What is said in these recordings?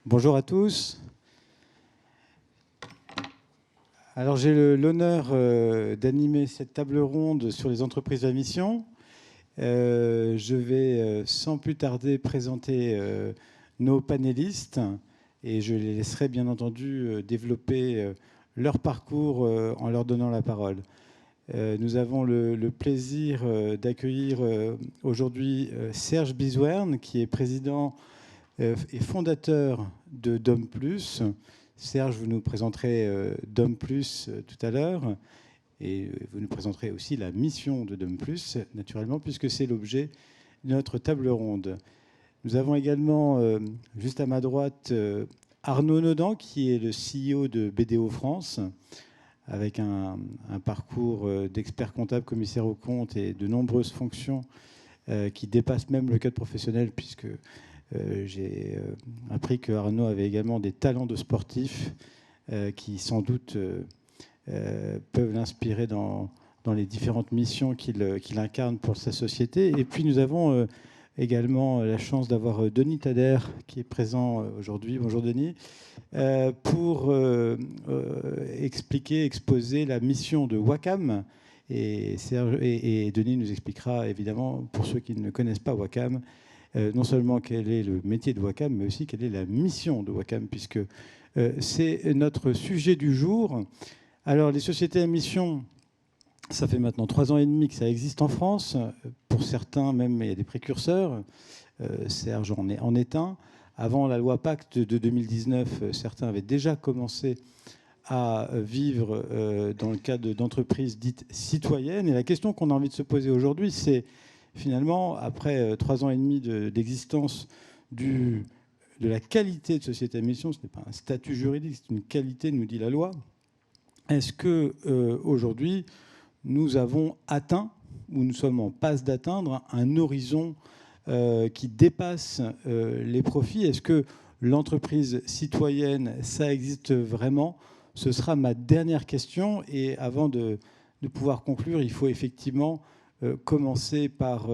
Bonjour à tous. Alors j'ai l'honneur d'animer cette table ronde sur les entreprises à mission. Je vais sans plus tarder présenter nos panélistes et je les laisserai bien entendu développer leur parcours en leur donnant la parole. Nous avons le plaisir d'accueillir aujourd'hui Serge Bizouerne, qui est président et fondateur de Dom+. Serge, vous nous présenterez Dom+ tout à l'heure, et vous nous présenterez aussi la mission de Dom+, naturellement, puisque c'est l'objet de notre table ronde. Nous avons également, juste à ma droite, Arnaud Nodan, qui est le CEO de BDO France, avec un parcours d'expert comptable, commissaire aux comptes et de nombreuses fonctions qui dépassent même le cadre professionnel, puisque j'ai appris que Arnaud avait également des talents de sportif qui, sans doute, peuvent l'inspirer dans les différentes missions qu'il incarne pour sa société. Et puis, nous avons également la chance d'avoir Denis Tader qui est présent aujourd'hui. Bonjour Denis. Pour exposer la mission de Wacam. Et Denis nous expliquera, évidemment, pour ceux qui ne connaissent pas Wacam, non seulement quel est le métier de Wacam, mais aussi quelle est la mission de Wacam, puisque c'est notre sujet du jour. Alors, les sociétés à mission, ça fait maintenant 3 ans et demi que ça existe en France. Pour certains, même, il y a des précurseurs. Serge en est un. Avant la loi Pacte de 2019, certains avaient déjà commencé à vivre dans le cadre d'entreprises dites citoyennes. Et la question qu'on a envie de se poser aujourd'hui, c'est finalement, après 3 ans et demi d'existence de la qualité de société à mission, ce n'est pas un statut juridique, c'est une qualité, nous dit la loi. Est-ce qu'aujourd'hui, nous avons atteint, ou nous sommes en passe d'atteindre, un horizon qui dépasse les profits? Est-ce que l'entreprise citoyenne, ça existe vraiment? Ce sera ma dernière question. Et avant de pouvoir conclure, il faut effectivement commencer par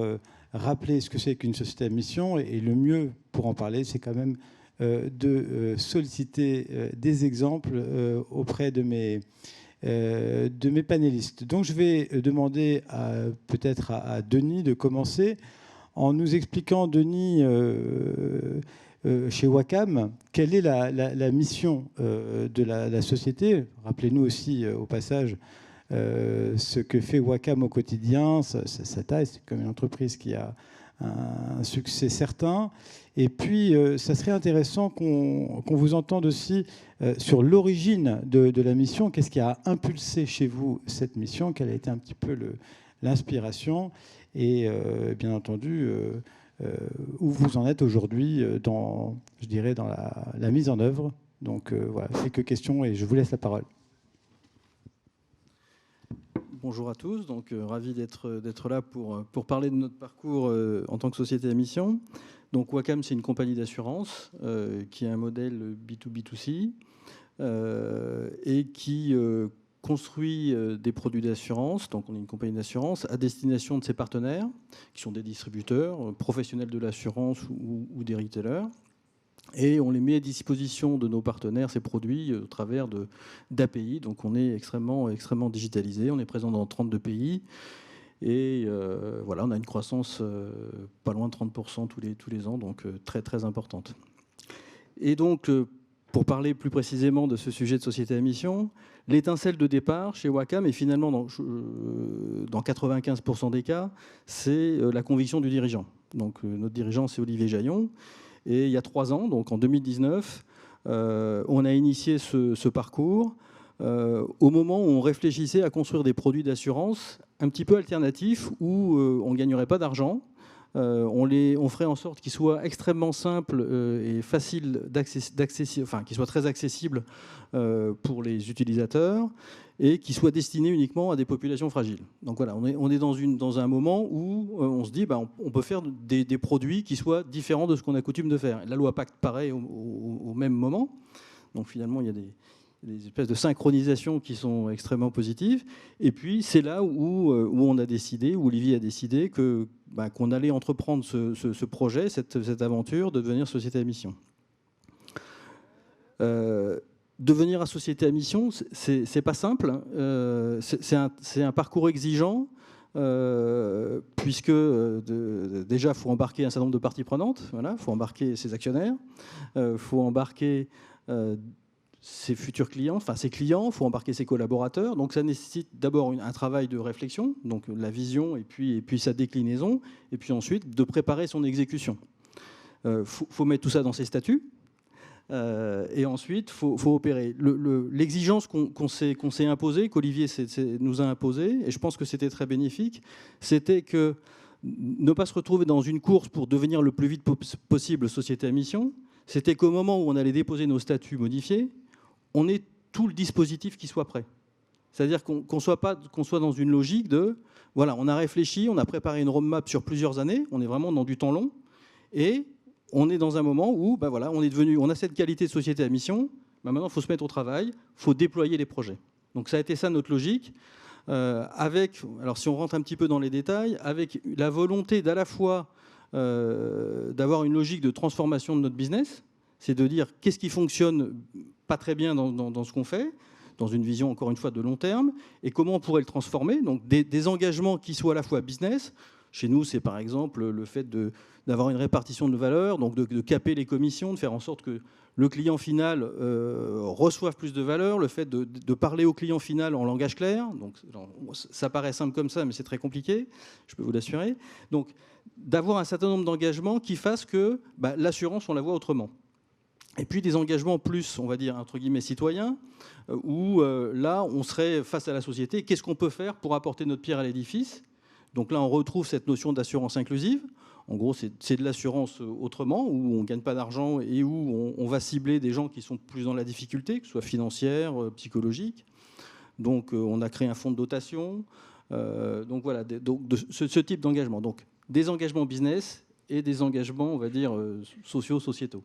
rappeler ce que c'est qu'une société à mission. Et le mieux pour en parler, c'est quand même de solliciter des exemples auprès de mes panélistes. Donc je vais demander peut-être à Denis de commencer en nous expliquant, Denis, chez Wacam, quelle est la mission de la société. Rappelez-nous aussi, au passage, ce que fait Wacam au quotidien, sa taille, c'est comme une entreprise qui a un succès certain. Et puis, ça serait intéressant qu'on vous entende aussi sur l'origine de la mission. Qu'est-ce qui a impulsé chez vous cette mission? Quelle a été un petit peu l'inspiration? Et bien entendu, où vous en êtes aujourd'hui dans la mise en œuvre. Donc voilà, quelques questions et je vous laisse la parole. Bonjour à tous, donc ravi d'être là pour parler de notre parcours en tant que société à mission. Donc Wacam, c'est une compagnie d'assurance qui a un modèle B2B2C et qui construit des produits d'assurance. Donc on est une compagnie d'assurance à destination de ses partenaires, qui sont des distributeurs, professionnels de l'assurance ou des retailers. Et on les met à disposition de nos partenaires, ces produits, au travers d'API. Donc on est extrêmement digitalisé. On est présent dans 32 pays. Et voilà, on a une croissance pas loin de 30% tous les ans, donc très, très importante. Et donc, pour parler plus précisément de ce sujet de société à mission, l'étincelle de départ chez Wacam, et finalement dans 95% des cas, c'est la conviction du dirigeant. Donc notre dirigeant, c'est Olivier Jaillon. Et il y a 3 ans, donc en 2019, on a initié ce parcours au moment où on réfléchissait à construire des produits d'assurance un petit peu alternatifs où on ne gagnerait pas d'argent. On ferait en sorte qu'ils soient extrêmement simples et faciles d'accessible, enfin qu'ils soient très accessibles pour les utilisateurs et qui soient destinés uniquement à des populations fragiles. Donc voilà, on est dans un moment où on se dit on peut faire des produits qui soient différents de ce qu'on a coutume de faire. La loi Pacte paraît au même moment. Donc finalement, il y a des espèces de synchronisation qui sont extrêmement positives. Et puis c'est là où on a décidé, où Olivier a décidé qu'on allait entreprendre ce projet, cette aventure de devenir société à mission. Devenir à société à mission, c'est pas simple. C'est un parcours exigeant, puisque déjà, il faut embarquer un certain nombre de parties prenantes. Voilà, il faut embarquer ses actionnaires, il faut embarquer ses futurs clients, enfin ses clients, il faut embarquer ses collaborateurs. Donc ça nécessite d'abord un travail de réflexion, donc la vision et puis sa déclinaison, et puis ensuite de préparer son exécution. Faut mettre tout ça dans ses statuts. Et ensuite, il faut opérer. L'exigence qu'on s'est imposée, qu'Olivier nous a imposée, et je pense que c'était très bénéfique, c'était que ne pas se retrouver dans une course pour devenir le plus vite possible société à mission, c'était qu'au moment où on allait déposer nos statuts modifiés, on ait tout le dispositif qui soit prêt. C'est-à-dire qu'on soit dans une logique de, voilà, on a réfléchi, on a préparé une roadmap sur plusieurs années, on est vraiment dans du temps long, et on est dans un moment où voilà, on a cette qualité de société à mission, maintenant il faut se mettre au travail, il faut déployer les projets. Donc ça a été ça notre logique, alors si on rentre un petit peu dans les détails, avec la volonté d'à la fois d'avoir une logique de transformation de notre business, c'est de dire qu'est-ce qui fonctionne pas très bien dans ce qu'on fait, dans une vision encore une fois de long terme, et comment on pourrait le transformer, donc des engagements qui soient à la fois business. Chez nous, c'est par exemple le fait d'avoir une répartition de valeur, donc de caper les commissions, de faire en sorte que le client final reçoive plus de valeur, le fait de parler au client final en langage clair. Donc, ça paraît simple comme ça, mais c'est très compliqué, je peux vous l'assurer. Donc, d'avoir un certain nombre d'engagements qui fassent que l'assurance, on la voit autrement. Et puis des engagements plus, on va dire, entre guillemets, citoyens, où là, on serait face à la société. Qu'est-ce qu'on peut faire pour apporter notre pierre à l'édifice ? Donc là, on retrouve cette notion d'assurance inclusive. En gros, c'est de l'assurance autrement, où on ne gagne pas d'argent et où on va cibler des gens qui sont plus dans la difficulté, que ce soit financière, psychologique. Donc, on a créé un fonds de dotation. Donc voilà, ce type d'engagement. Donc, des engagements business et des engagements, on va dire, sociaux-sociétaux.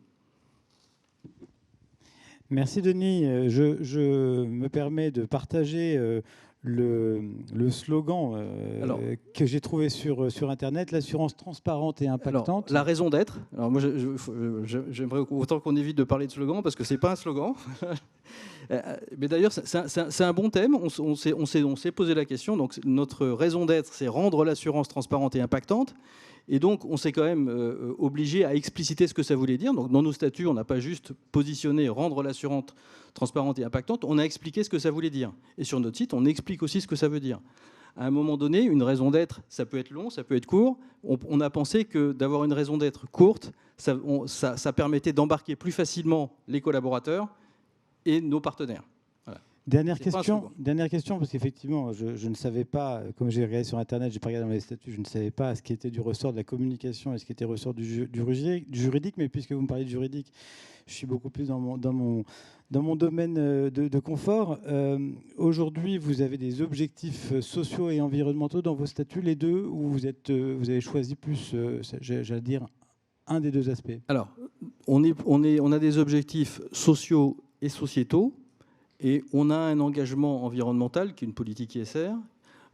Merci Denis. Je me permets de partager le slogan que j'ai trouvé sur Internet, l'assurance transparente et impactante. Alors, la raison d'être. Alors moi, j'aimerais autant qu'on évite de parler de slogan parce que c'est pas un slogan. Mais d'ailleurs, c'est un bon thème. On s'est posé la question. Donc, notre raison d'être, c'est rendre l'assurance transparente et impactante. Et donc, on s'est quand même obligé à expliciter ce que ça voulait dire. Donc, dans nos statuts, on n'a pas juste positionné rendre l'assurance transparente et impactante, on a expliqué ce que ça voulait dire. Et sur notre site, on explique aussi ce que ça veut dire. À un moment donné, une raison d'être, ça peut être long, ça peut être court. On a pensé que d'avoir une raison d'être courte, ça permettait d'embarquer plus facilement les collaborateurs et nos partenaires. Voilà. Dernière question, parce qu'effectivement, je ne savais pas, comme j'ai regardé sur Internet, je n'ai pas regardé dans les statuts, je ne savais pas ce qui était du ressort de la communication et ce qui était ressort du juridique, mais puisque vous me parlez de juridique, je suis beaucoup plus dans mon domaine de confort. Aujourd'hui, vous avez des objectifs sociaux et environnementaux dans vos statuts, les deux, ou vous avez choisi plus, j'allais dire, un des deux aspects? Alors, on a des objectifs sociaux et sociétaux, et on a un engagement environnemental qui est une politique ISR,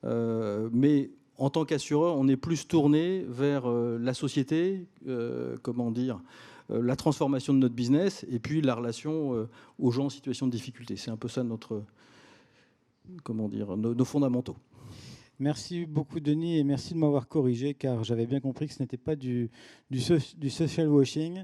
mais en tant qu'assureur, on est plus tourné vers la société, la transformation de notre business et puis la relation aux gens en situation de difficulté. C'est un peu ça nos fondamentaux. Merci beaucoup Denis et merci de m'avoir corrigé car j'avais bien compris que ce n'était pas du social washing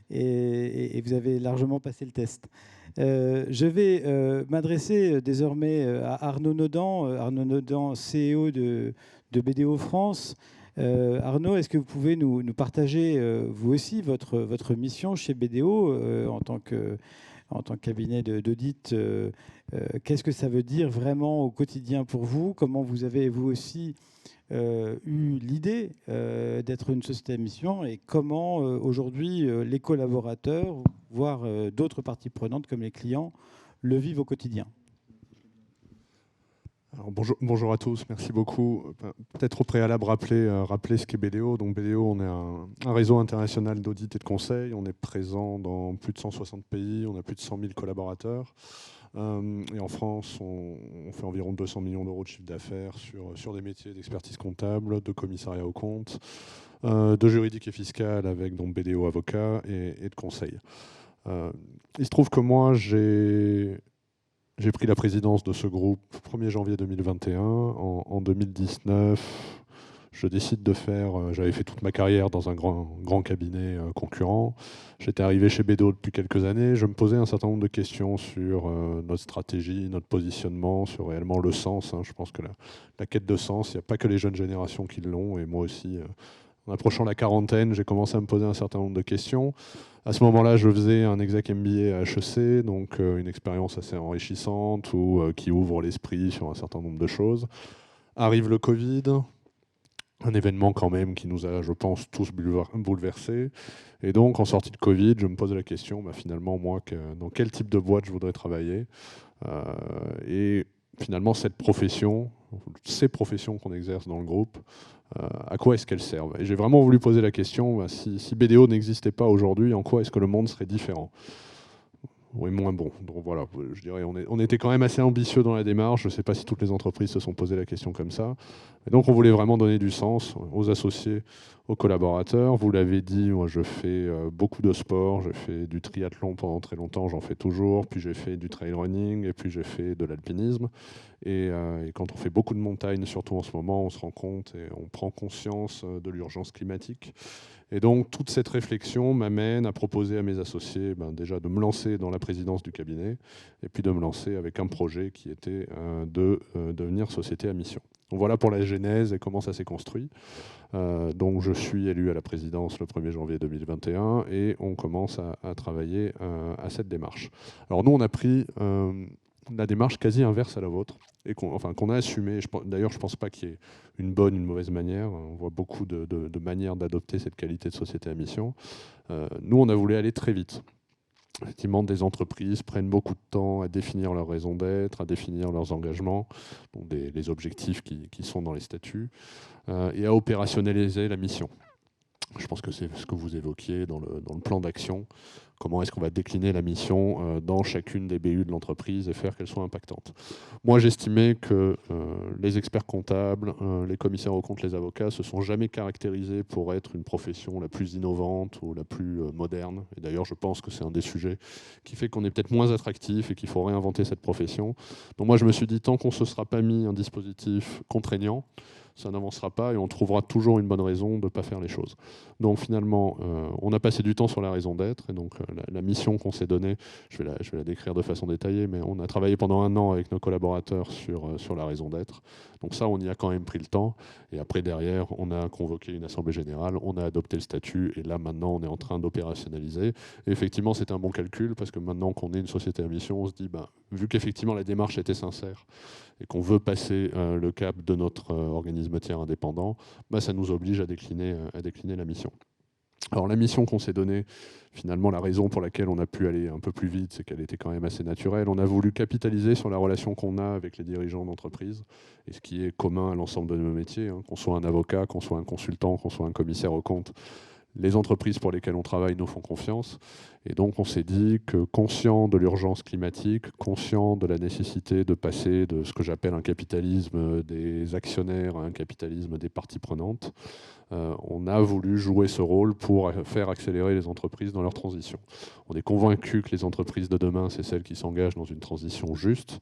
et vous avez largement passé le test. Je vais m'adresser désormais à Arnaud Nodan, CEO de BDO France. Arnaud, est-ce que vous pouvez nous partager, vous aussi, votre mission chez BDO en tant que cabinet d'audit? Qu'est-ce que ça veut dire vraiment au quotidien pour vous? Comment vous avez, vous aussi, eu l'idée d'être une société à mission et comment, aujourd'hui, les collaborateurs, voire d'autres parties prenantes comme les clients, le vivent au quotidien? Alors, bonjour à tous, merci beaucoup. Peut-être au préalable rappeler ce qu'est BDO. Donc BDO, on est un réseau international d'audit et de conseil. On est présent dans plus de 160 pays, on a plus de 100 000 collaborateurs. Et en France, on fait environ 200 millions d'euros de chiffre d'affaires sur des métiers d'expertise comptable, de commissariat aux comptes, de juridique et fiscal avec donc BDO Avocat et de conseil. Il se trouve que moi, j'ai pris la présidence de ce groupe 1er janvier 2021. En 2019, je décide de faire... J'avais fait toute ma carrière dans un grand cabinet concurrent. J'étais arrivé chez BDO depuis quelques années. Je me posais un certain nombre de questions sur notre stratégie, notre positionnement, sur réellement le sens. Je pense que la quête de sens, il n'y a pas que les jeunes générations qui l'ont. Et moi aussi, en approchant la quarantaine, j'ai commencé à me poser un certain nombre de questions. À ce moment-là, je faisais un exec MBA à HEC, donc une expérience assez enrichissante qui ouvre l'esprit sur un certain nombre de choses. Arrive le Covid, un événement quand même qui nous a, je pense, tous bouleversés. Et donc, en sortie de Covid, je me pose la question, finalement, moi, dans quel type de boîte je voudrais travailler. Et finalement, ces professions qu'on exerce dans le groupe, à quoi est-ce qu'elles servent? Et j'ai vraiment voulu poser la question, si BDO n'existait pas aujourd'hui, en quoi est-ce que le monde serait différent? Oui, moins bon. Donc voilà, je dirais, on était quand même assez ambitieux dans la démarche. Je ne sais pas si toutes les entreprises se sont posées la question comme ça. Et donc on voulait vraiment donner du sens aux associés, aux collaborateurs. Vous l'avez dit, moi je fais beaucoup de sport. J'ai fait du triathlon pendant très longtemps, j'en fais toujours. Puis j'ai fait du trail running et puis j'ai fait de l'alpinisme. Et quand on fait beaucoup de montagnes, surtout en ce moment, on se rend compte et on prend conscience de l'urgence climatique. Et donc, toute cette réflexion m'amène à proposer à mes associés déjà de me lancer dans la présidence du cabinet et puis de me lancer avec un projet qui était de devenir société à mission. Donc voilà pour la genèse et comment ça s'est construit. Donc je suis élu à la présidence le 1er janvier 2021 et on commence à travailler à cette démarche. Alors nous, on a pris la démarche quasi inverse à la vôtre et qu'on a assumé. D'ailleurs, je ne pense pas qu'il y ait une bonne, une mauvaise manière. On voit beaucoup de manières d'adopter cette qualité de société à mission. Nous, on a voulu aller très vite. Effectivement, des entreprises prennent beaucoup de temps à définir leur raison d'être, à définir leurs engagements, donc les objectifs qui sont dans les statuts, et à opérationnaliser la mission. Je pense que c'est ce que vous évoquiez dans le plan d'action. Comment est-ce qu'on va décliner la mission dans chacune des BU de l'entreprise et faire qu'elle soit impactante. Moi, j'estimais que les experts comptables, les commissaires aux comptes, les avocats, se sont jamais caractérisés pour être une profession la plus innovante ou la plus moderne. Et d'ailleurs, je pense que c'est un des sujets qui fait qu'on est peut-être moins attractif et qu'il faut réinventer cette profession. Donc moi, je me suis dit, tant qu'on ne se sera pas mis un dispositif contraignant, ça n'avancera pas et on trouvera toujours une bonne raison de ne pas faire les choses. Donc finalement, on a passé du temps sur la raison d'être et donc la mission qu'on s'est donnée, je vais la décrire de façon détaillée, mais on a travaillé pendant 1 an avec nos collaborateurs sur la raison d'être. Donc ça, on y a quand même pris le temps et après derrière, on a convoqué une assemblée générale, on a adopté le statut et là maintenant, on est en train d'opérationnaliser. Et effectivement, c'était un bon calcul parce que maintenant qu'on est une société à mission, on se dit, vu qu'effectivement la démarche était sincère, et qu'on veut passer le cap de notre organisme tiers indépendant, ça nous oblige à décliner la mission. Alors la mission qu'on s'est donnée, finalement la raison pour laquelle on a pu aller un peu plus vite, c'est qu'elle était quand même assez naturelle. On a voulu capitaliser sur la relation qu'on a avec les dirigeants d'entreprise, et ce qui est commun à l'ensemble de nos métiers, qu'on soit un avocat, qu'on soit un consultant, qu'on soit un commissaire aux comptes. Les entreprises pour lesquelles on travaille nous font confiance. Et donc on s'est dit que conscient de l'urgence climatique, conscient de la nécessité de passer de ce que j'appelle un capitalisme des actionnaires à un capitalisme des parties prenantes, on a voulu jouer ce rôle pour faire accélérer les entreprises dans leur transition. On est convaincu que les entreprises de demain, c'est celles qui s'engagent dans une transition juste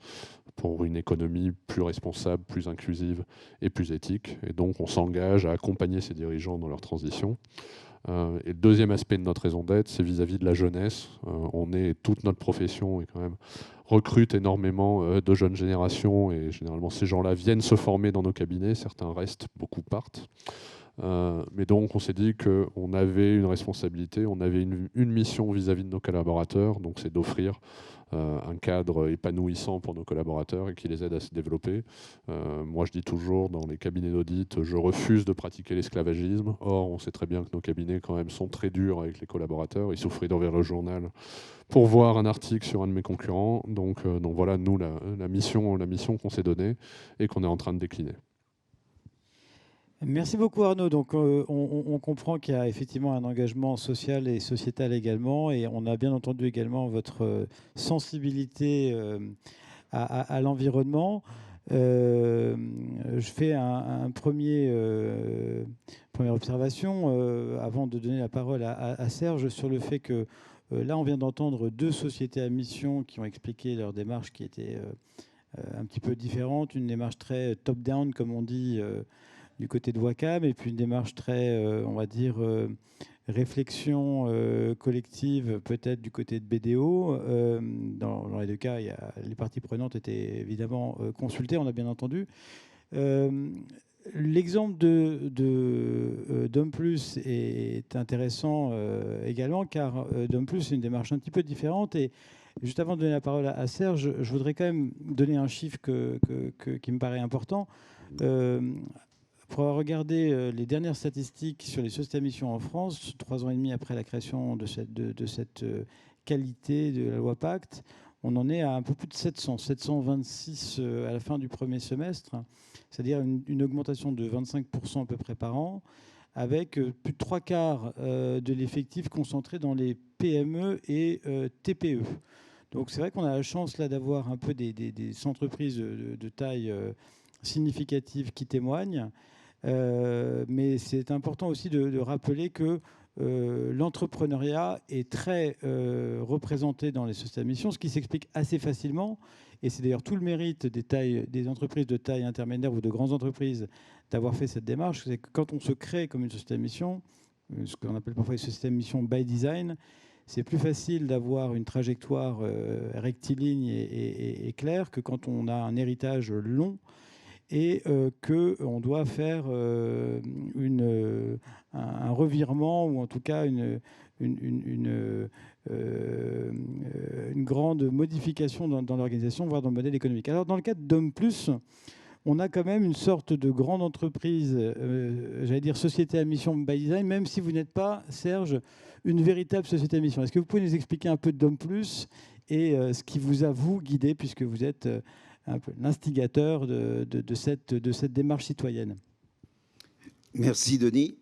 pour une économie plus responsable, plus inclusive et plus éthique. Et donc on s'engage à accompagner ces dirigeants dans leur transition. Et le deuxième aspect de notre raison d'être, c'est vis-à-vis de la jeunesse. Toute notre profession est quand même recrute énormément de jeunes générations et généralement ces gens-là viennent se former dans nos cabinets, certains restent, beaucoup partent. Mais donc on s'est dit qu'on avait une responsabilité, on avait une mission vis-à-vis de nos collaborateurs, donc c'est d'offrir un cadre épanouissant pour nos collaborateurs et qui les aide à se développer. Moi, je dis toujours, dans les cabinets d'audit, je refuse de pratiquer l'esclavagisme. Or, on sait très bien que nos cabinets, quand même, sont très durs avec les collaborateurs. Il suffit d'envers le journal pour voir un article sur un de mes concurrents. Donc voilà, nous, la mission qu'on s'est donnée et qu'on est en train de décliner. Merci beaucoup Arnaud. Donc, on comprend qu'il y a effectivement un engagement social et sociétal également, et on a bien entendu également votre sensibilité à l'environnement. Je fais première observation avant de donner la parole à Serge sur le fait que Là, on vient d'entendre 2 sociétés à mission qui ont expliqué leur démarche qui était un petit peu différente. Une démarche très top-down, comme on dit, du côté de Wacam, et puis une démarche très, on va dire, réflexion collective, peut-être du côté de BDO. Dans les 2 cas, les parties prenantes étaient évidemment consultées, on a bien entendu. L'exemple d'Homme+ est intéressant également, car Homme+, c'est une démarche un petit peu différente. Et juste avant de donner la parole à Serge, je voudrais quand même donner un chiffre qui me paraît important. Pour avoir regardé les dernières statistiques sur les sociétés à mission en France, 3 ans et demi après la création de cette qualité de la loi Pacte, on en est à un peu plus de 726 à la fin du premier semestre, c'est-à-dire une augmentation de 25% à peu près par an, avec plus de 3/4 de l'effectif concentré dans les PME et TPE. Donc c'est vrai qu'on a la chance là d'avoir un peu des entreprises de taille significative qui témoignent, mais c'est important aussi de rappeler que l'entrepreneuriat est très représenté dans les sociétés à mission, ce qui s'explique assez facilement. Et c'est d'ailleurs tout le mérite des entreprises de taille intermédiaire ou de grandes entreprises d'avoir fait cette démarche. C'est que quand on se crée comme une société à mission, ce qu'on appelle parfois une société à mission by design, c'est plus facile d'avoir une trajectoire rectiligne et claire que quand on a un héritage long et qu'on doit faire un revirement, ou en tout cas une grande modification dans l'organisation, voire dans le modèle économique. Alors dans le cadre d'Homme+, on a quand même une sorte de grande entreprise, j'allais dire société à mission by design, même si vous n'êtes pas, Serge, une véritable société à mission. Est-ce que vous pouvez nous expliquer un peu d'Homme+ et ce qui vous a, vous, guidé, puisque vous êtes un peu l'instigateur de cette démarche citoyenne? Merci Denis.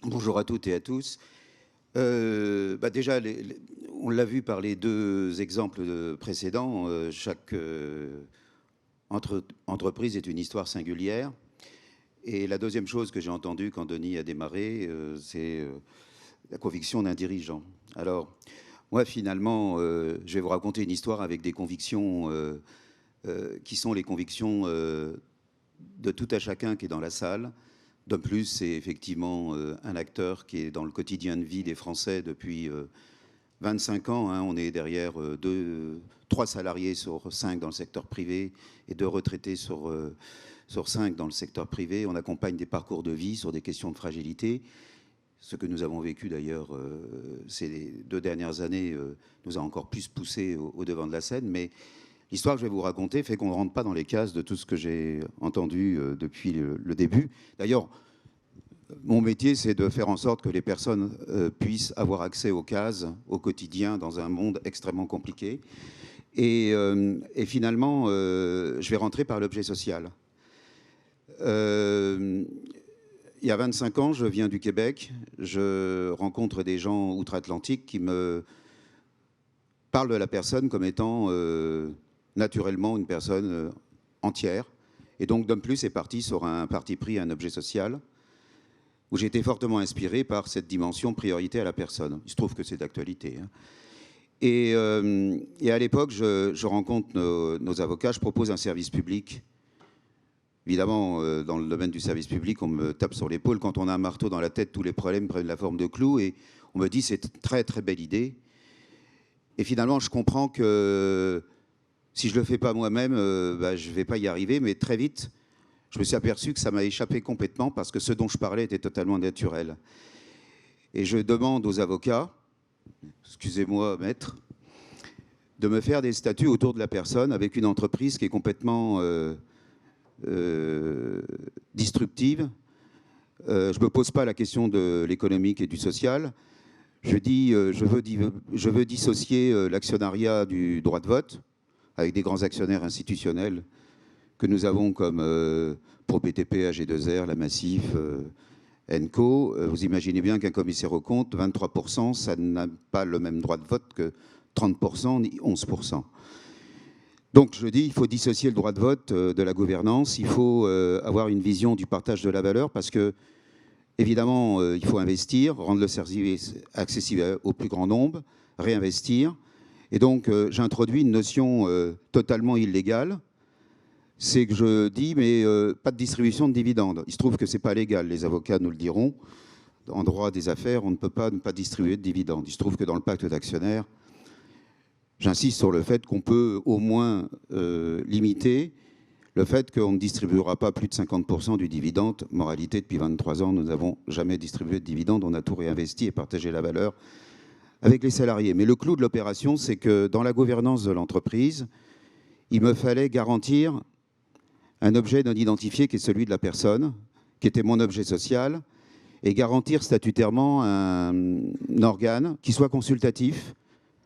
Bonjour à toutes et à tous. Déjà, on l'a vu par les 2 exemples précédents, chaque entreprise est une histoire singulière. Et la deuxième chose que j'ai entendue quand Denis a démarré, c'est la conviction d'un dirigeant. Alors, moi, finalement, je vais vous raconter une histoire avec des convictions qui sont les convictions de tout à chacun qui est dans la salle. D'Homme+, c'est effectivement un acteur qui est dans le quotidien de vie des Français depuis 25 ans. On est derrière 3 salariés sur 5 dans le secteur privé et 2 retraités sur 5 dans le secteur privé. On accompagne des parcours de vie sur des questions de fragilité. Ce que nous avons vécu d'ailleurs ces 2 dernières années nous a encore plus poussé au devant de la scène. Mais l'histoire que je vais vous raconter fait qu'on ne rentre pas dans les cases de tout ce que j'ai entendu depuis le début. D'ailleurs, mon métier, c'est de faire en sorte que les personnes puissent avoir accès aux cases au quotidien dans un monde extrêmement compliqué. Et finalement, je vais rentrer par l'objet social. Il y a 25 ans, je viens du Québec. Je rencontre des gens outre-Atlantique qui me parlent de la personne comme étant naturellement une personne entière. Et donc, d'Homme+ est parti sur un parti pris, un objet social, où j'ai été fortement inspiré par cette dimension priorité à la personne. Il se trouve que c'est d'actualité. Et à l'époque, je rencontre nos avocats, je propose un service public. Évidemment, dans le domaine du service public, on me tape sur l'épaule. Quand on a un marteau dans la tête, tous les problèmes prennent la forme de clous. Et on me dit, c'est une très, très belle idée. Et finalement, je comprends que si je ne le fais pas moi-même, je ne vais pas y arriver. Mais très vite, je me suis aperçu que ça m'a échappé complètement parce que ce dont je parlais était totalement naturel. Et je demande aux avocats, excusez-moi, maître, de me faire des statuts autour de la personne avec une entreprise qui est complètement disruptive. Je ne me pose pas la question de l'économique et du social. Je dis, je veux dissocier l'actionnariat du droit de vote avec des grands actionnaires institutionnels que nous avons comme pour BTP, AG2R, la Massif, Enco. Vous imaginez bien qu'un commissaire aux comptes, 23%, ça n'a pas le même droit de vote que 30% ni 11%. Donc je dis, il faut dissocier le droit de vote de la gouvernance, il faut avoir une vision du partage de la valeur parce que, Évidemment, il faut investir, rendre le service accessible au plus grand nombre, réinvestir. Et donc, j'introduis une notion totalement illégale. C'est que je dis, mais pas de distribution de dividendes. Il se trouve que ce n'est pas légal, les avocats nous le diront. En droit des affaires, on ne peut pas ne pas distribuer de dividendes. Il se trouve que dans le pacte d'actionnaires, j'insiste sur le fait qu'on peut au moins limiter le fait qu'on ne distribuera pas plus de 50% du dividende. Moralité, depuis 23 ans, nous n'avons jamais distribué de dividendes. On a tout réinvesti et partagé la valeur avec les salariés. Mais le clou de l'opération, c'est que dans la gouvernance de l'entreprise, il me fallait garantir un objet non identifié qui est celui de la personne, qui était mon objet social, et garantir statutairement un organe qui soit consultatif,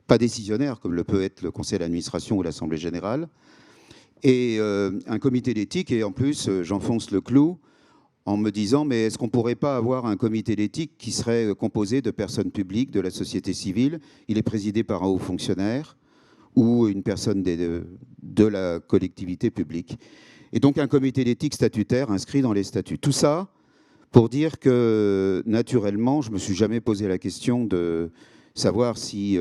pas décisionnaire, comme le peut être le conseil d'administration ou l'assemblée générale, et un comité d'éthique. Et en plus, j'enfonce le clou en me disant, mais est-ce qu'on ne pourrait pas avoir un comité d'éthique qui serait composé de personnes publiques, de la société civile? Il est présidé par un haut fonctionnaire ou une personne de la collectivité publique. Et donc un comité d'éthique statutaire inscrit dans les statuts. Tout ça pour dire que, naturellement, je ne me suis jamais posé la question de savoir si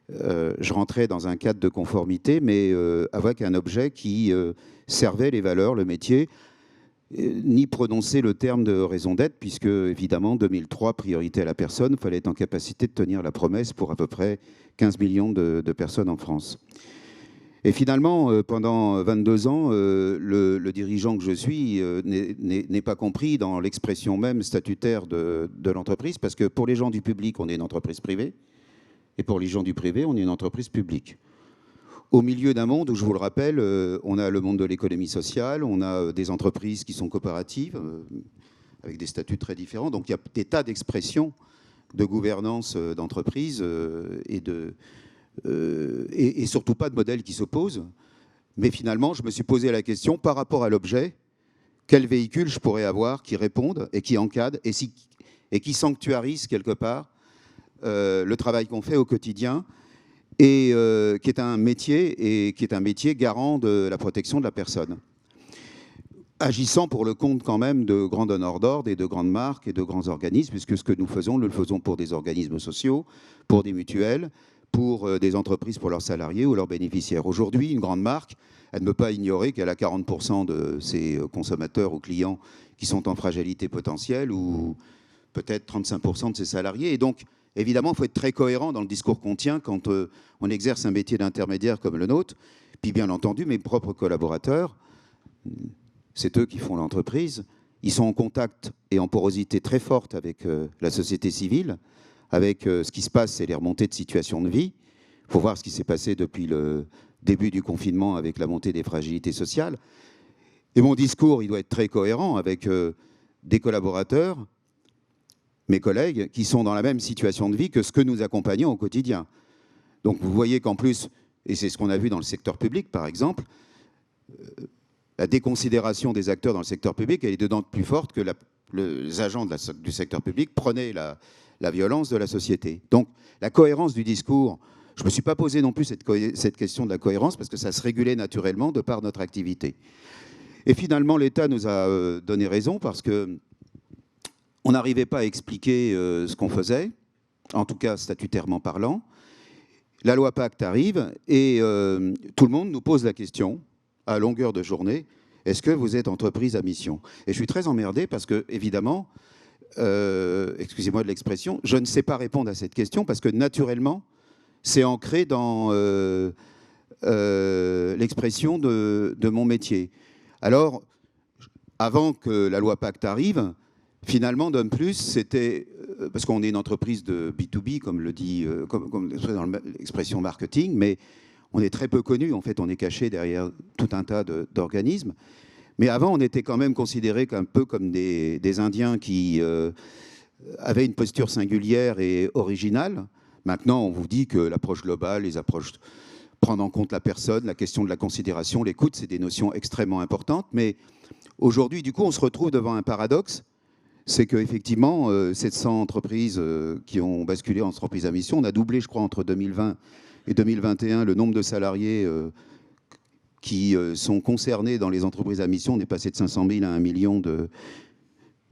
je rentrais dans un cadre de conformité, mais avec un objet qui servait les valeurs, le métier, ni prononcer le terme de raison d'être, puisque, évidemment, 2003, priorité à la personne, il fallait être en capacité de tenir la promesse pour à peu près 15 millions de personnes en France. Et finalement, pendant 22 ans, le dirigeant que je suis n'est pas compris dans l'expression même statutaire de l'entreprise, parce que pour les gens du public, on est une entreprise privée, et pour les gens du privé, on est une entreprise publique. Au milieu d'un monde où, je vous le rappelle, on a le monde de l'économie sociale, on a des entreprises qui sont coopératives, avec des statuts très différents. Donc il y a des tas d'expressions de gouvernance d'entreprise et surtout pas de modèle qui s'oppose. Mais finalement, je me suis posé la question, par rapport à l'objet, quel véhicule je pourrais avoir qui réponde et qui encadre et qui sanctuarise quelque part le travail qu'on fait au quotidien, et qui est un métier garant de la protection de la personne, agissant pour le compte quand même de grands donneurs d'ordre et de grandes marques et de grands organismes, puisque ce que nous le faisons pour des organismes sociaux, pour des mutuelles, pour des entreprises, pour leurs salariés ou leurs bénéficiaires. Aujourd'hui, une grande marque, elle ne peut pas ignorer qu'elle a 40% de ses consommateurs ou clients qui sont en fragilité potentielle, ou peut-être 35% de ses salariés. Et donc, évidemment, il faut être très cohérent dans le discours qu'on tient quand on exerce un métier d'intermédiaire comme le nôtre. Puis bien entendu, mes propres collaborateurs, c'est eux qui font l'entreprise, ils sont en contact et en porosité très forte avec la société civile, avec ce qui se passe, c'est les remontées de situation de vie. Il faut voir ce qui s'est passé depuis le début du confinement avec la montée des fragilités sociales. Et mon discours, il doit être très cohérent avec des collaborateurs, mes collègues, qui sont dans la même situation de vie que ce que nous accompagnons au quotidien. Donc vous voyez qu'en plus, et c'est ce qu'on a vu dans le secteur public par exemple, la déconsidération des acteurs dans le secteur public, elle est dedans plus forte que les agents du secteur public prenaient la violence de la société. Donc la cohérence du discours, je ne me suis pas posé non plus cette question de la cohérence, parce que ça se régulait naturellement de par notre activité. Et finalement, l'État nous a donné raison, parce que on n'arrivait pas à expliquer ce qu'on faisait, en tout cas statutairement parlant. La loi Pacte arrive et tout le monde nous pose la question, à longueur de journée, est-ce que vous êtes entreprise à mission? Et je suis très emmerdé parce que, évidemment, excusez-moi de l'expression, je ne sais pas répondre à cette question parce que, naturellement, c'est ancré dans l'expression de mon métier. Alors, avant que la loi Pacte arrive, finalement, Dom Plus, c'était, parce qu'on est une entreprise de B2B, comme le dit, comme dans l'expression marketing, mais on est très peu connu. En fait, on est caché derrière tout un tas d'organismes. Mais avant, on était quand même considérés un peu comme des Indiens qui avaient une posture singulière et originale. Maintenant, on vous dit que l'approche globale, les approches prendre en compte la personne, la question de la considération, l'écoute, c'est des notions extrêmement importantes. Mais aujourd'hui, du coup, on se retrouve devant un paradoxe. C'est qu'effectivement, 700 entreprises qui ont basculé en entreprise à mission, on a doublé, je crois, entre 2020 et 2021, le nombre de salariés qui sont concernés dans les entreprises à mission. On est passé de 500 000 à 1 million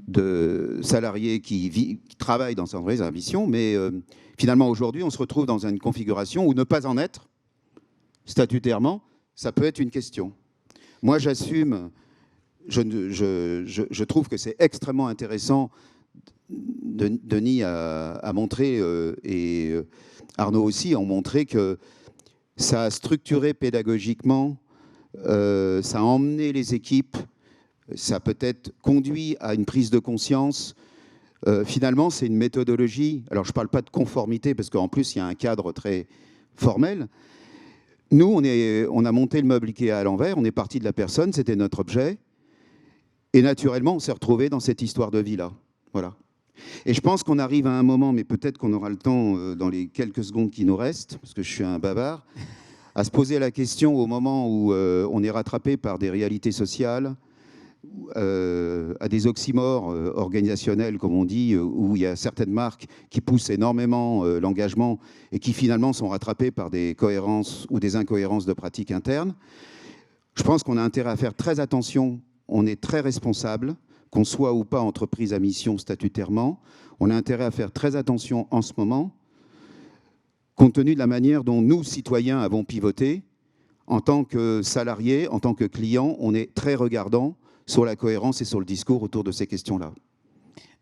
de salariés qui travaillent dans cette entreprise à mission, mais finalement aujourd'hui on se retrouve dans une configuration où ne pas en être, statutairement, ça peut être une question. Moi j'assume, je trouve que c'est extrêmement intéressant, Denis a montré, et Arnaud aussi ont montré que ça a structuré pédagogiquement, ça a emmené les équipes, ça a peut-être conduit à une prise de conscience. Finalement, c'est une méthodologie. Alors, je ne parle pas de conformité, parce qu'en plus, il y a un cadre très formel. Nous, on a monté le meuble Ikea à l'envers, on est parti de la personne, c'était notre objet. Et naturellement, on s'est retrouvé dans cette histoire de vie-là. Voilà. Et je pense qu'on arrive à un moment, mais peut-être qu'on aura le temps dans les quelques secondes qui nous restent, parce que je suis un bavard, à se poser la question au moment où on est rattrapé par des réalités sociales, à des oxymores organisationnels, comme on dit, où il y a certaines marques qui poussent énormément l'engagement et qui finalement sont rattrapées par des cohérences ou des incohérences de pratiques internes. Je pense qu'on a intérêt à faire très attention, on est très responsable, qu'on soit ou pas entreprise à mission statutairement, on a intérêt à faire très attention en ce moment, compte tenu de la manière dont nous, citoyens, avons pivoté. En tant que salariés, en tant que clients, on est très regardants sur la cohérence et sur le discours autour de ces questions-là.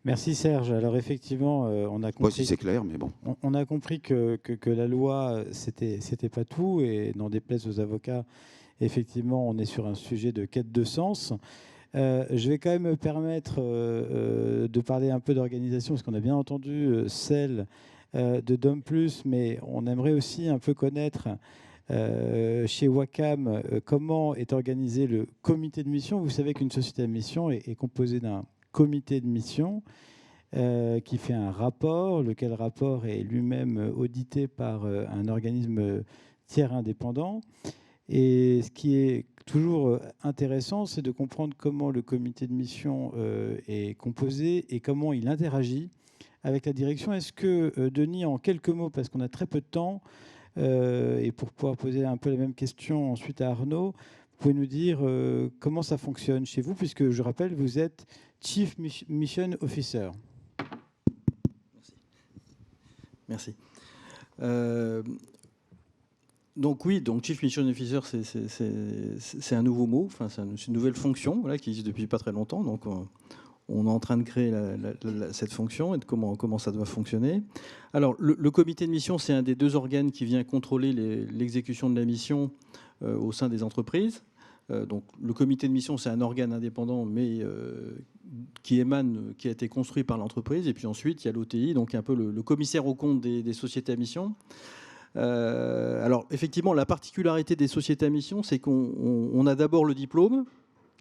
Merci Serge. Alors effectivement, on a compris. Moi, si c'est clair, mais bon. On a compris que la loi, c'était pas tout, et n'en déplaise aux avocats, effectivement, on est sur un sujet de quête de sens. Je vais quand même me permettre de parler un peu d'organisation, parce qu'on a bien entendu celle de Dom+, mais on aimerait aussi un peu connaître chez Wacam comment est organisé le comité de mission. Vous savez qu'une société à mission est composée d'un comité de mission qui fait un rapport, lequel rapport est lui-même audité par un organisme tiers indépendant. Et ce qui est toujours intéressant, c'est de comprendre comment le comité de mission est composé et comment il interagit avec la direction. Est-ce que, Denis, en quelques mots, parce qu'on a très peu de temps, et pour pouvoir poser un peu la même question ensuite à Arnaud, vous pouvez nous dire comment ça fonctionne chez vous, puisque je rappelle, vous êtes Chief Mission Officer. Merci. Donc oui, donc Chief Mission Officer, c'est un nouveau mot, enfin, c'est une nouvelle fonction, voilà, qui existe depuis pas très longtemps. Donc on est en train de créer cette fonction et de comment ça doit fonctionner. Alors le comité de mission, c'est un des deux organes qui vient contrôler l'exécution de la mission au sein des entreprises. Donc le comité de mission, c'est un organe indépendant, mais qui a été construit par l'entreprise. Et puis ensuite, il y a l'OTI, donc un peu le commissaire aux comptes des sociétés à mission. Alors effectivement, la particularité des sociétés à mission, c'est qu'on a d'abord le diplôme,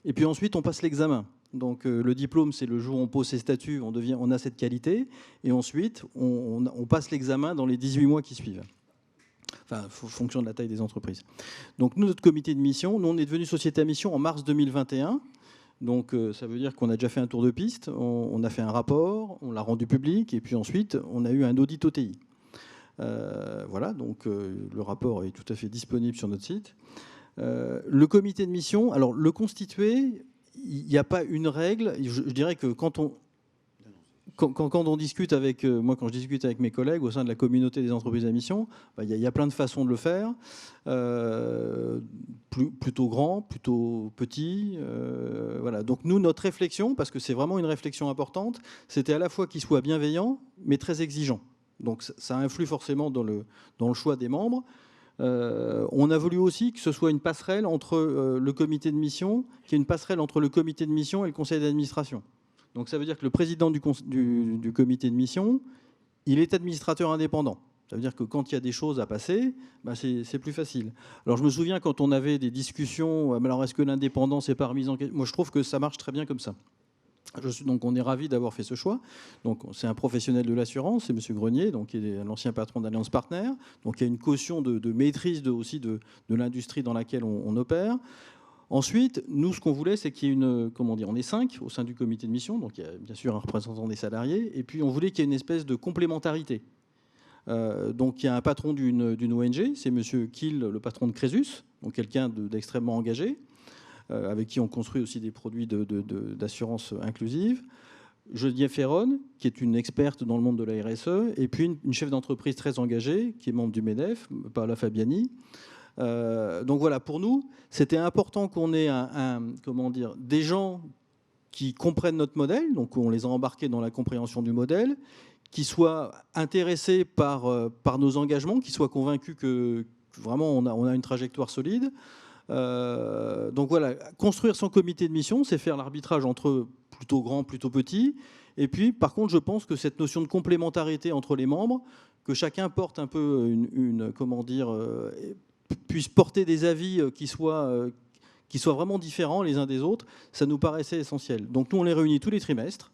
et puis ensuite on passe l'examen. Donc le diplôme, c'est le jour où on pose ses statuts, on a cette qualité, et ensuite on passe l'examen dans les 18 mois qui suivent. Enfin, fonction de la taille des entreprises. Donc nous, notre comité de mission, nous on est devenu société à mission en mars 2021. Donc ça veut dire qu'on a déjà fait un tour de piste, on a fait un rapport, on l'a rendu public, et puis ensuite on a eu un audit OTI. Voilà, donc le rapport est tout à fait disponible sur notre site. Le comité de mission, alors le constituer, il n'y a pas une règle. Je dirais que quand on discute avec moi, quand je discute avec mes collègues au sein de la communauté des entreprises à mission, il y a plein de façons de le faire. Plutôt grand, plutôt petit. Voilà. Donc nous, notre réflexion, parce que c'est vraiment une réflexion importante, c'était à la fois qu'il soit bienveillant, mais très exigeant. Donc ça influe forcément dans le choix des membres. On a voulu aussi que ce soit une passerelle entre le comité de mission, qui est une passerelle entre le comité de mission et le conseil d'administration. Donc ça veut dire que le président du comité de mission, il est administrateur indépendant. Ça veut dire que quand il y a des choses à passer, c'est plus facile. Alors je me souviens quand on avait des discussions, alors est-ce que l'indépendance n'est pas remise en question ? Moi je trouve que ça marche très bien comme ça. Donc on est ravis d'avoir fait ce choix. Donc c'est un professionnel de l'assurance, c'est M. Grenier, donc qui est l'ancien patron d'Alliance Partners. Donc il y a une caution de maîtrise aussi de l'industrie dans laquelle on opère. Ensuite, nous, ce qu'on voulait, c'est qu'il y ait on est 5 au sein du comité de mission, donc il y a bien sûr un représentant des salariés, et puis on voulait qu'il y ait une espèce de complémentarité. Donc il y a un patron d'une ONG, c'est M. Kiel, le patron de Crésus, donc quelqu'un d'extrêmement engagé, avec qui on construit aussi des produits d'assurance inclusive. Geneviève Ferron, qui est une experte dans le monde de la RSE, et puis une chef d'entreprise très engagée, qui est membre du MEDEF, Paola Fabiani. Donc voilà, pour nous, c'était important qu'on ait des gens qui comprennent notre modèle, donc on les a embarqués dans la compréhension du modèle, qui soient intéressés par nos engagements, qui soient convaincus que vraiment on a une trajectoire solide. Donc voilà, construire son comité de mission, c'est faire l'arbitrage entre plutôt grand, plutôt petit. Et puis, par contre, je pense que cette notion de complémentarité entre les membres, que chacun porte un peu puisse porter des avis qui soient vraiment différents les uns des autres, ça nous paraissait essentiel. Donc nous, on les réunit tous les trimestres.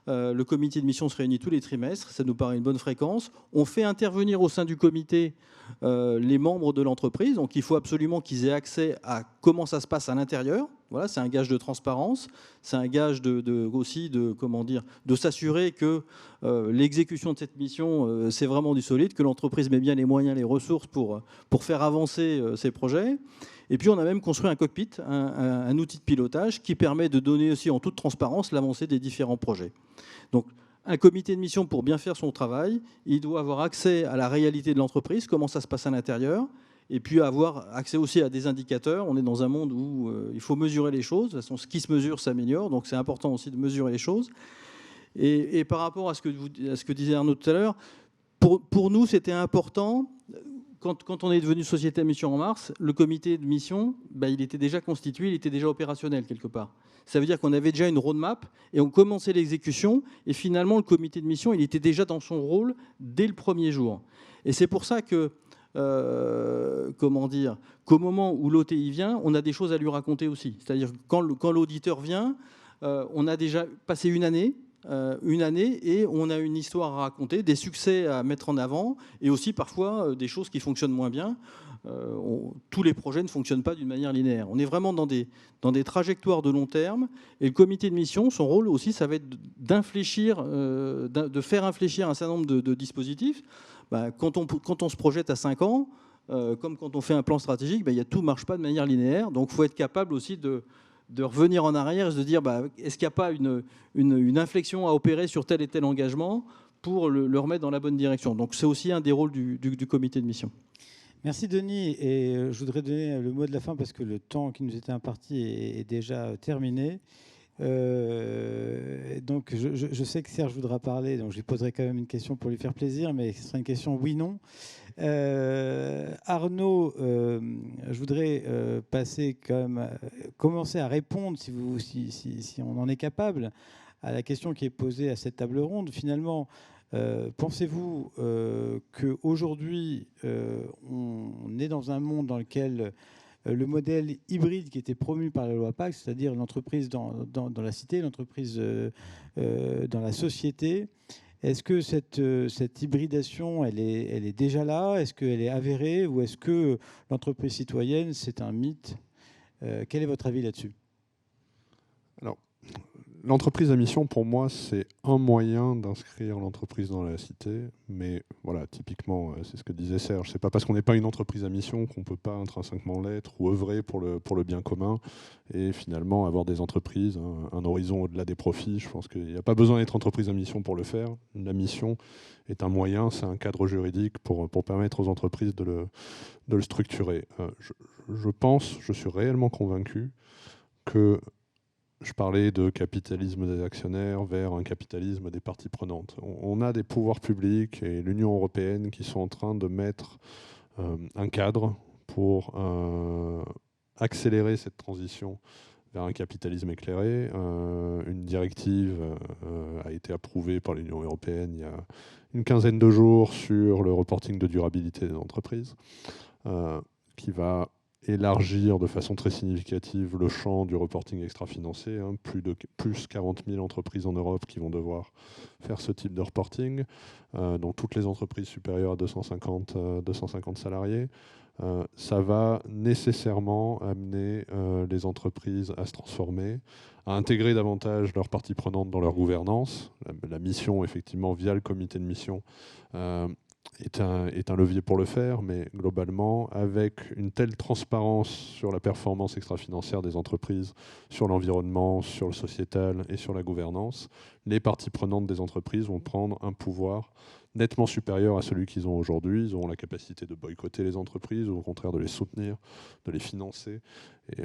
Le comité de mission se réunit tous les trimestres, ça nous paraît une bonne fréquence. On fait intervenir au sein du comité les membres de l'entreprise, donc il faut absolument qu'ils aient accès à comment ça se passe à l'intérieur. Voilà, c'est un gage de transparence, c'est un gage aussi de s'assurer que l'exécution de cette mission, c'est vraiment du solide, que l'entreprise met bien les moyens, les ressources pour faire avancer ses projets. Et puis on a même construit un cockpit, un outil de pilotage qui permet de donner aussi en toute transparence l'avancée des différents projets. Donc un comité de mission, pour bien faire son travail, il doit avoir accès à la réalité de l'entreprise, comment ça se passe à l'intérieur, et puis avoir accès aussi à des indicateurs. On est dans un monde où il faut mesurer les choses. De toute façon, ce qui se mesure s'améliore, donc c'est important aussi de mesurer les choses. Et par rapport à ce que disait Arnaud tout à l'heure, pour nous, c'était important. Quand on est devenu société à mission en mars, le comité de mission, il était déjà constitué, il était déjà opérationnel quelque part. Ça veut dire qu'on avait déjà une roadmap et on commençait l'exécution. Et finalement, le comité de mission, il était déjà dans son rôle dès le premier jour. Et c'est pour ça que, qu'au moment où l'OTI vient, on a des choses à lui raconter aussi. C'est-à-dire que quand l'auditeur vient, on a déjà passé une année et on a une histoire à raconter, des succès à mettre en avant et aussi parfois des choses qui fonctionnent moins bien. Tous les projets ne fonctionnent pas d'une manière linéaire. On est vraiment dans des trajectoires de long terme et le comité de mission, son rôle aussi, ça va être d'infléchir, de faire infléchir un certain nombre de dispositifs. Quand on se projette à 5 ans, comme quand on fait un plan stratégique, tout ne marche pas de manière linéaire. Donc il faut être capable aussi de revenir en arrière et de se dire est-ce qu'il n'y a pas une inflexion à opérer sur tel et tel engagement pour le remettre dans la bonne direction. Donc c'est aussi un des rôles du comité de mission. Merci Denis, et je voudrais donner le mot de la fin parce que le temps qui nous était imparti est déjà terminé. Donc je sais que Serge voudra parler, donc je lui poserai quand même une question pour lui faire plaisir, mais ce sera une question oui-non. Arnaud, je voudrais commencer à répondre, si on en est capable, à la question qui est posée à cette table ronde. Finalement, pensez-vous qu'aujourd'hui, on est dans un monde dans lequel le modèle hybride qui était promu par la loi Pacte, c'est-à-dire l'entreprise dans la cité, l'entreprise dans la société, est-ce que cette hybridation, elle est déjà là? Est-ce qu'elle est avérée? Ou est-ce que l'entreprise citoyenne, c'est un mythe? Quel est votre avis là-dessus? Alors, l'entreprise à mission, pour moi, c'est un moyen d'inscrire l'entreprise dans la cité. Mais voilà, typiquement, c'est ce que disait Serge. C'est pas parce qu'on n'est pas une entreprise à mission qu'on ne peut pas intrinsèquement l'être ou œuvrer pour le bien commun. Et finalement, avoir des entreprises, un horizon au-delà des profits. Je pense qu'il n'y a pas besoin d'être entreprise à mission pour le faire. La mission est un moyen, c'est un cadre juridique pour permettre aux entreprises de le structurer. Je suis réellement convaincu que je parlais de capitalisme des actionnaires vers un capitalisme des parties prenantes. On a des pouvoirs publics et l'Union européenne qui sont en train de mettre un cadre pour accélérer cette transition vers un capitalisme éclairé. Une directive a été approuvée par l'Union européenne il y a une quinzaine de jours sur le reporting de durabilité des entreprises, qui va élargir de façon très significative le champ du reporting extra-financier. Plus 40 000 entreprises en Europe qui vont devoir faire ce type de reporting, dont toutes les entreprises supérieures à 250 salariés. Ça va nécessairement amener les entreprises à se transformer, à intégrer davantage leurs parties prenantes dans leur gouvernance. La mission, effectivement, via le comité de mission, est un levier pour le faire, mais globalement, avec une telle transparence sur la performance extra-financière des entreprises, sur l'environnement, sur le sociétal et sur la gouvernance, les parties prenantes des entreprises vont prendre un pouvoir nettement supérieur à celui qu'ils ont aujourd'hui. Ils auront la capacité de boycotter les entreprises, ou au contraire de les soutenir, de les financer.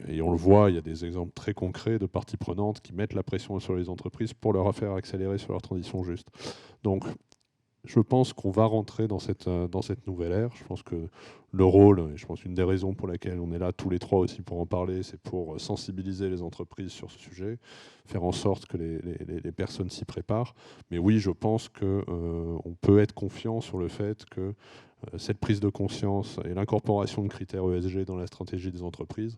Et on le voit, il y a des exemples très concrets de parties prenantes qui mettent la pression sur les entreprises pour leur faire accélérer sur leur transition juste. Donc, je pense qu'on va rentrer dans cette nouvelle ère. Je pense que le rôle, et je pense qu'une des raisons pour laquelle on est là tous les trois aussi pour en parler, c'est pour sensibiliser les entreprises sur ce sujet, faire en sorte que les personnes s'y préparent. Mais oui, je pense qu'on peut être confiant sur le fait que cette prise de conscience et l'incorporation de critères ESG dans la stratégie des entreprises,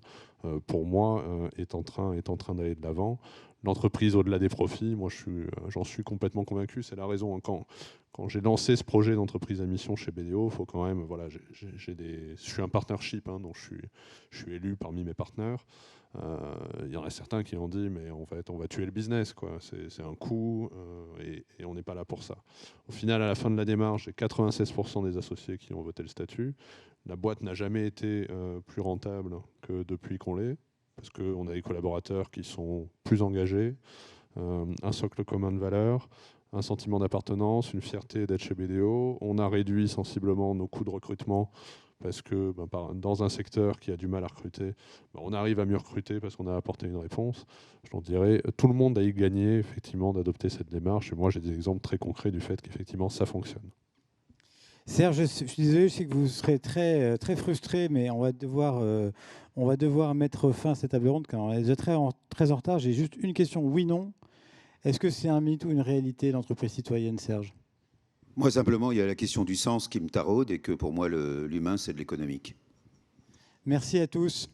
pour moi, est en train d'aller de l'avant. L'entreprise au-delà des profits, moi j'en suis complètement convaincu. C'est la raison. Quand j'ai lancé ce projet d'entreprise à mission chez BDO, il faut quand même, voilà, je suis un partnership, hein, donc je suis élu parmi mes partenaires. Il y en a certains qui ont dit, mais en fait, on va tuer le business, quoi. C'est un coût et on n'est pas là pour ça. Au final, à la fin de la démarche, j'ai 96% des associés qui ont voté le statut. La boîte n'a jamais été plus rentable que depuis qu'on l'est, parce qu'on a des collaborateurs qui sont plus engagés, un socle commun de valeurs, un sentiment d'appartenance, une fierté d'être chez BDO. On a réduit sensiblement nos coûts de recrutement parce que dans un secteur qui a du mal à recruter, on arrive à mieux recruter parce qu'on a apporté une réponse. Je leur dirais, tout le monde a y gagné effectivement d'adopter cette démarche. Et moi, j'ai des exemples très concrets du fait qu'effectivement, ça fonctionne. Serge, je suis désolé, je sais que vous serez très, très frustré, mais on va devoir mettre fin à cette table ronde quand on est déjà très en retard. J'ai juste une question, oui, non. Est-ce que c'est un mythe ou une réalité, l'entreprise citoyenne, Serge? Moi, simplement, il y a la question du sens qui me taraude et que pour moi, l'humain, c'est de l'économique. Merci à tous.